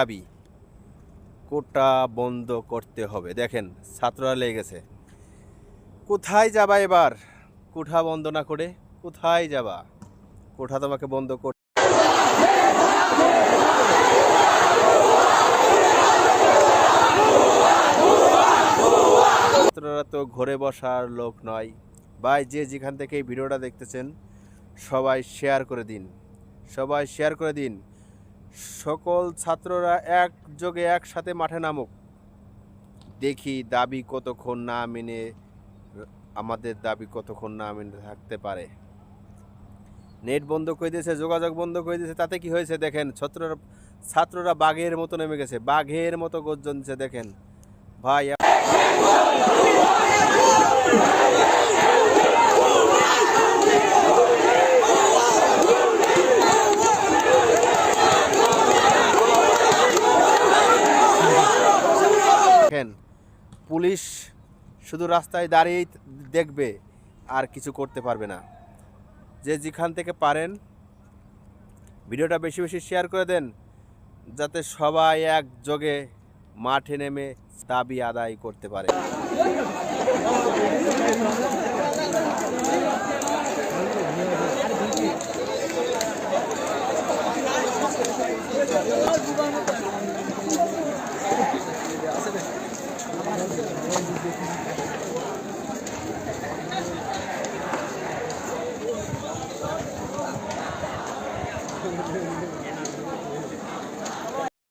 দাবি, কোটা বন্ধ করতে হবে। দেখেন ছাত্ররা লেগে গেছে। কোথায় যাবা এবার? কোঠা বন্ধ না করে কোথায় যাবা? কোঠা তোমাকে বন্ধ করতে। ছাত্ররা তো ঘরে বসার লোক নয় ভাই। যে যেখান থেকে এই ভিডিওটা দেখতেছেন সবাই শেয়ার করে দিন, সবাই শেয়ার করে দিন। সকল ছাত্ররা একযোগে একসাথে মাঠে নামুক। দেখি দাবি কতক্ষণ না মেনে, আমাদের দাবি কতক্ষণ না মেনে থাকতে পারে। নেট বন্ধ করে দিয়েছে, যোগাযোগ বন্ধ করে দিয়েছে, তাতে কি হয়েছে দেখেন। ছাত্ররা বাঘের মতো নেমে গেছে, বাঘের মতো গর্জন দিচ্ছে দেখেন ভাই। দেখেন পুলিশ শুধু রাস্তায় দাঁড়িয়ে দেখবে আর কিছু করতে পারবে না। যে যেখান থেকে পারেন ভিডিওটা বেশি বেশি শেয়ার করে দেন, যাতে সবাই একযোগে মাঠে নেমে দাবি আদায় করতে পারে।